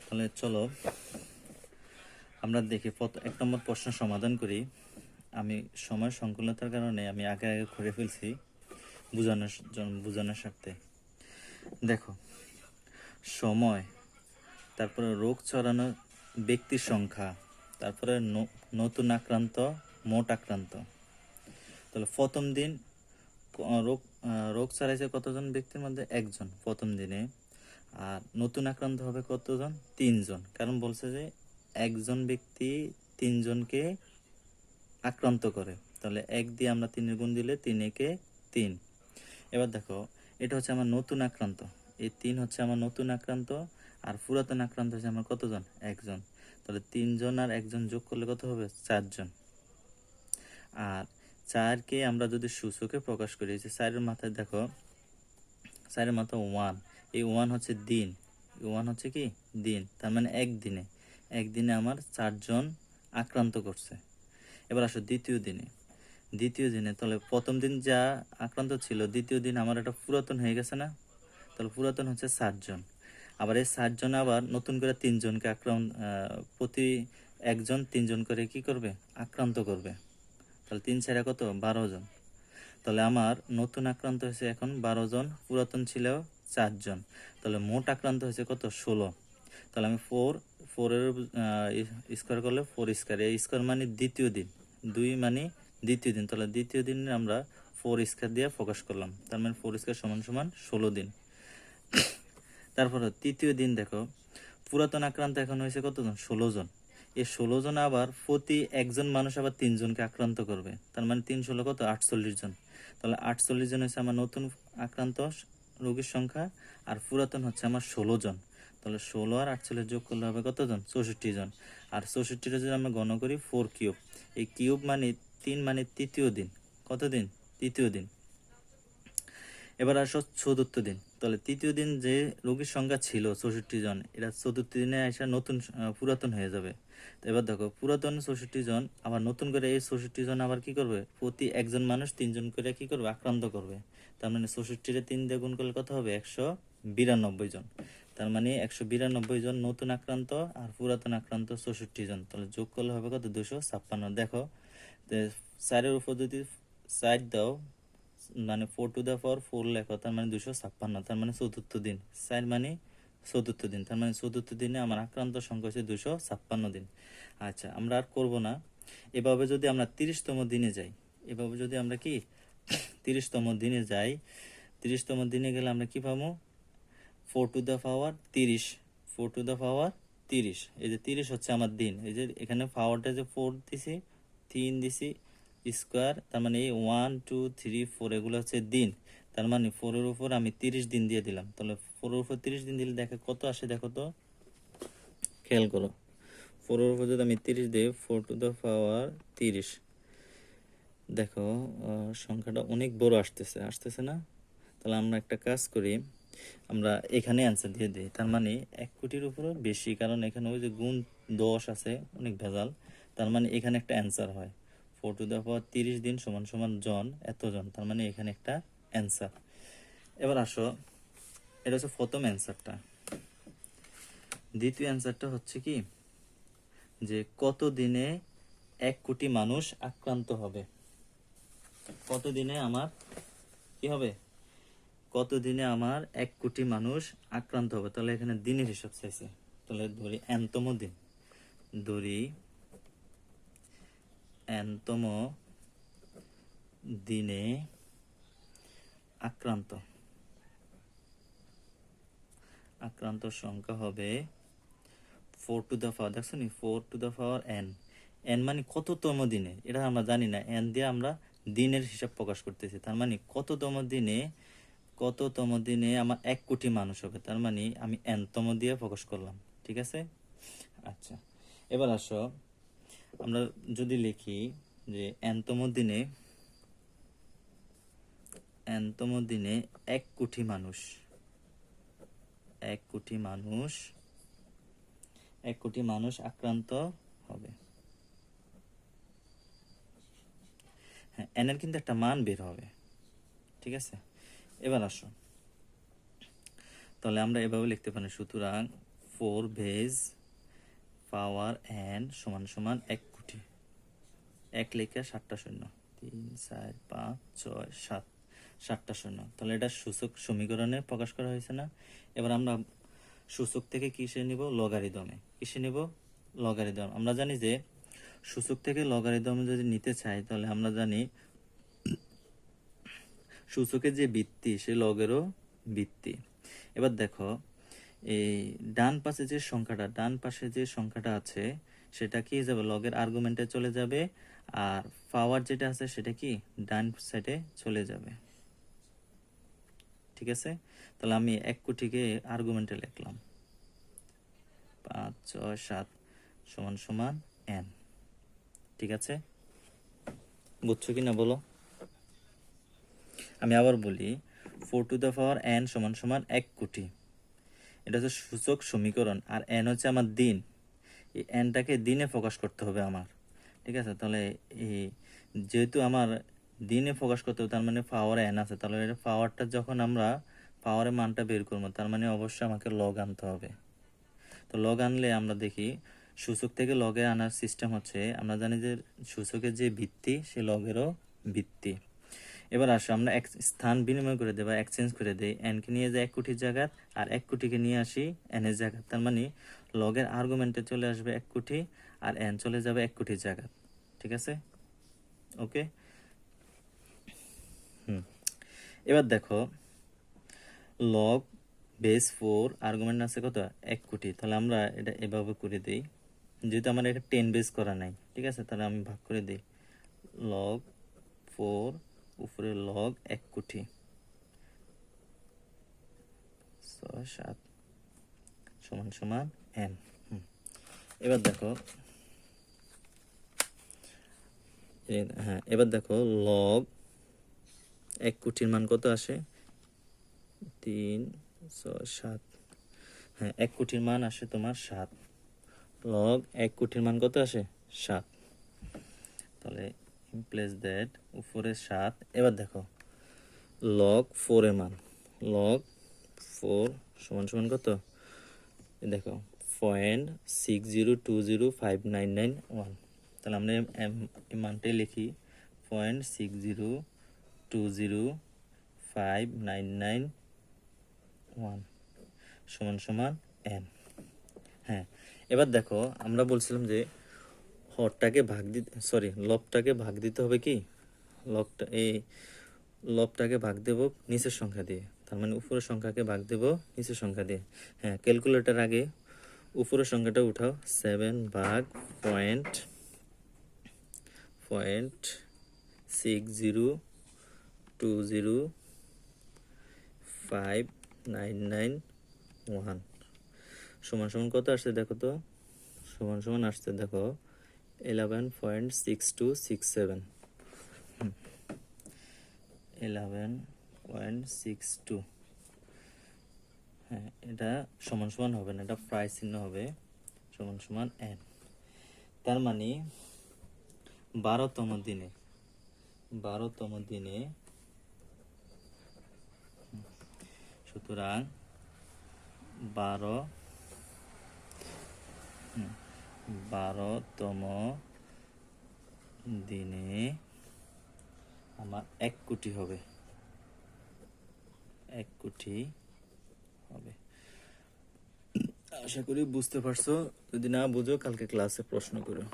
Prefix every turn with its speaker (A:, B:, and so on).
A: তাহলে চলো আমরা দেখি এক নম্বর প্রশ্ন সমাধান করি। আমি সময় সংকুলতার কারণে আমি আগে আগে করে ফেলছি বোঝানোর স্বার্থে। দেখো, সময়, তারপরে রোগ ছড়ানো ব্যক্তির সংখ্যা, তারপরে নতুন আক্রান্ত, মোট আক্রান্ত। তাহলে প্রথম দিন রোগ ছড়াইছে কতজন ব্যক্তির মধ্যে? একজন প্রথম দিনে। আর নতুন আক্রান্ত হবে কতজন? 3 জন। কারণ বলছে যে একজন ব্যক্তি 3 জনকে আক্রান্ত করে। তাহলে 1 দিয়ে আমরা 3 গুণ দিলে 3 একে 3। এবার দেখো, এটা হচ্ছে আমার নতুন আক্রান্ত, এই 3 হচ্ছে আমার নতুন আক্রান্ত, আর পুরাতন আক্রান্ত হচ্ছে আমার কতজন? 1 জন। তাহলে 3 জন আর 1 জন যোগ করলে কত হবে? 4 জন। আর 4কে আমরা যদি সূচকে প্রকাশ করি, যে 4-এর মাথায় দেখো, 4-এর মাথায় 1, এই 1 হচ্ছে দিন, 1 হচ্ছে কি? দিন। তার মানে একদিনে আমার 4 জন আক্রান্ত করছে। এবার আসো দ্বিতীয় দিনে, তাহলে প্রথম দিন যা আক্রান্ত ছিল, দ্বিতীয় দিন আমার এটা পুরাতন হয়ে গেছে না? তাহলে পুরাতন হচ্ছে 7 জন। আবার এই 7 জন আবার নতুন করে 3 জনকে প্রতি একজন 3 জন করে কি করবে? আক্রান্ত করবে। তাহলে 3 × 4 কত? 12 জন। তাহলে আমার নতুন আক্রান্ত হয়েছে এখন 12 জন, পুরাতন ছিল 4 জন। তাহলে মোট আক্রান্ত হয়েছে কত? 16। তাহলে আমি 4 এর স্কোয়ার করলে 4 স্কোয়ার, এই স্কোয়ার মানে দ্বিতীয় দিন, 2 মানে দ্বিতীয় দিন। তাহলে দ্বিতীয় দিন আমরা 4 স্কোয়ার দিয়ে প্রকাশ করলাম, তার মানে 4 স্কোয়ার সমান সমান 16 দিন। তারপর তৃতীয় দিন দেখো, পুরাতন আক্রান্ত এখন হয়েছে কতজন? 16 জন। এই 16 জন আবার প্রতি একজন মানুষ আবার 3 জনকে আক্রান্ত করবে, তার মানে 3 16 কত? 48 জন। তাহলে 48 জন হচ্ছে আমার নতুন আক্রান্ত রোগীর সংখ্যা, আর পুরাতন হচ্ছে আমার 16 জন। তাহলে 16 আর 48 যোগ করলে হবে কতজন? 64 জন। আর 64টা যদি আমরা গণ করি 4 কিউব, এই কিউব মানে 3 মানে তৃতীয় দিন। কত দিন? তৃতীয় দিন। এবার আসো চতুর্থ দিন। তাহলে তৃতীয় দিন যে রোগীর সংখ্যা ছিল 64 জন, এটা চতুর্থ দিনে এসে পুরাতন হয়ে যাবে। তো এবার দেখো, পুরাতন 64 জন, আবার নতুন করে এই 64 জন আবার কি করবে? প্রতি একজন মানুষ 3 জন করে কি করবে? আক্রান্ত করবে। তার মানে 64-রে 3 দিয়ে গুণ করলে কত হবে? 192 জন। তার মানে 192 জন নতুন আক্রান্ত, আর পুরাতন আক্রান্ত 64 জন। তাহলে যোগ করলে হবে কত? 256। দেখো, 4-এর উপর যদি 4 দাও, মানে 4 লেখো, তার মানে 256, তার মানে চতুর্থ দিন। 4 মানে চতুর্থ দিন, তার মানে চতুর্থ দিনে আমার আক্রান্ত সংখ্যা হচ্ছে 256 দিন। আচ্ছা, আমরা আর করব না। এভাবে যদি আমরা 30তম দিনে যাই, এভাবে যদি আমরা কি 30তম দিনে যাই, 30তম দিনে গেলে আমরা কি পাবো? 4 4 এই যে 30 হচ্ছে আমার দিন। এই যে এখানে পাওয়ারটা যে 4 দিছি, 3 দিছি স্কোয়ার, তার মানে এই 1 2 3 4 এগুলো হচ্ছে দিন। তার মানে 4 এর উপর আমি 30 দিন দিয়ে দিলাম। তাহলে 4 এর উপর 30 দিন দিলে দেখো কত আসে, দেখো তো, খেয়াল করো। 4 এর উপর যদি আমি 30 দিই, 4 30, দেখো সংখ্যাটা অনেক বড় আসতেছে না? তাহলে আমরা একটা কাজ করি, আমরা এখানে অ্যান্সার দিয়ে দিই। তার মানে 1 কোটির উপরও বেশি, কারণ এখানে ওই যে গুণ 10 আছে, অনেক ভেজাল। তার মানে এখানে একটা অ্যান্সার হয় 4 30 দিন সমান সমান জন, এতজন। তার মানে এখানে একটা অ্যান্সার। এবার আসো, এটা হচ্ছে প্রথম অ্যান্সারটা। দ্বিতীয় অ্যান্সারটা হচ্ছে কি, যে কত দিনে 1 কোটি মানুষ আক্রান্ত হবে? কত দিনে আমার কি হবে? কত দিনে আমার 1 কোটি মানুষ আক্রান্ত হবে? তাহলে এখানে দিনের হিসাব চাইছে। তাহলে ধরি এনতম দিন, এনতম দিনে আক্রান্ত সংখ্যা হবে 4 দেখছো নি? 4 n মানে কততম দিনে, এটা আমরা জানি না, n দিয়ে আমরা দিনের হিসাব প্রকাশ করতেছি। তার মানে কততম দিনে আমার 1 কোটি মানুষ হবে, তার মানে আমি nতম দিয়ে প্রকাশ করলাম। ঠিক আছে? আচ্ছা, এবার আসো, আমরা যদি লিখি যে nতম দিনে 1 কোটি মানুষ, 1 কোটি মানুষ আক্রান্ত হবে। হ্যাঁ, এর কিন্তু একটা মান বের হবে। ঠিক আছে? এবার আসো, তাহলে আমরা এভাবে লিখতে পারি, সুতরাং 4 বেজ পাওয়ার n সমান সমান 1 কোটি। 1 লেখা 7টা শূন্য, 3 4 5 6 7, 7টা শূন্য। তাহলে এটা সূচক সমীকরণে প্রকাশ করা হয়েছে না? এবার আমরা সূচক থেকে কিসে নিব? লগারিদমে। কিসে নিব? লগারিদম। আমরা জানি যে সূচক থেকে লগারিদম যদি নিতে চাই তাহলে আমরা জানি সূচকের যে ভিত্তি সে লগেরও ভিত্তি। এবার দেখো এই ডান পাশে যে সংখ্যাটা আছে সেটা কি যাবে? লগের আর্গুমেন্টে চলে যাবে, আর পাওয়ার যেটা আছে সেটা কি ডান সাইডে চলে যাবে। ঠিক আছে, তাহলে আমি 1 কোটিকে আর্গুমেন্টে লিখলাম 5 6 7 সমান সমান n। ঠিক আছে, বুঝছো কিনা বলো? আমি আবার বলি 4 টু দ্য পাওয়ার n সমান সমান 1 কোটি। এটা হচ্ছে সূচক সমীকরণ, আর n হচ্ছে আমার দিন। এই nটাকে দিনে প্রকাশ করতে হবে আমার। ঠিক আছে, তাহলে এই যেহেতু আমার দিনে প্রকাশ করতে হবে তার মানে পাওয়ার n আছে, তাহলে এটা পাওয়ারটা যখন আমরা পাওয়ারের মানটা বের করবো তার মানে অবশ্যই আমাকে লগ আনতে হবে। তো লগ আনলে আমরা দেখি সূচক থেকে লগে আনার সিস্টেম হচ্ছে, আমরা জানি যে সূচকের যে ভিত্তি সে লগেরও ভিত্তি। এবার আসো আমরা স্থান বিনিময় করে দেই বা এক্সচেঞ্জ করে দেই, এনকে নিয়ে যায় 1 কোটির জায়গায় আর 1 কোটিকে নিয়ে আসি এন এর জায়গায়। তার মানে লগের আর্গুমেন্টে চলে আসবে 1 কোটি আর এন চলে যাবে 1 কোটির জায়গায়। ঠিক আছে, ওকে। এবার দেখো লগ বেস 4 আর্গুমেন্ট আছে কত? 1 কোটি। তাহলে আমরা এটা এভাবে করে দিই, যেহেতু আমার এটা 10 বেস করা নাই। ঠিক আছে, তাহলে আমি ভাগ করে দিই লগ 4 উপরে লগ 1 কোটি 6 7 সমান সমান n। এবার দেখো এবার দেখো লগ 1 কোটির মান কত আসে? 3 6 7। 1 কোটির মান আসে তোমার 7। লগ 1 কোটির মান কত আসে? 7। তাহলে ইমপ্লাইজ দ্যাট উপরে 7। এবার দেখো লগ 4 এর মান, লগ 4 সমান সমান কত? দেখো 0.6020599 তাহলে আমরা এই মানটাই লিখি 0.6020599 সমান সমান n। এবার দেখো আমরা বলছিলাম যে হরটাকে ভাগ দিতে, লবটাকে ভাগ দিতে হবে কি? লবটাকে ভাগ দেব নিচের সংখ্যা দিয়ে, তার মানে উপরের সংখ্যাকে ভাগ দেব নিচের সংখ্যা দিয়ে। ক্যালকুলেটর আগে উপরের সংখ্যাটা উঠাও, 7 ভাগ 0.6020599 সমান সমান কত আসছে দেখো তো? সমান সমান আসছে দেখো 11.6267। 11.62। এটা সমান সমান হবে না, এটা প্রায় চিহ্ন হবে, সমান সমান n। তার মানে 12তম দিনে সুতরাং 12তম দিনে আমার 1 কোটি হবে, 1 কোটি হবে। আশা করি বুঝতে পারছো, যদি না বুঝো কালকে ক্লাসে প্রশ্ন করো।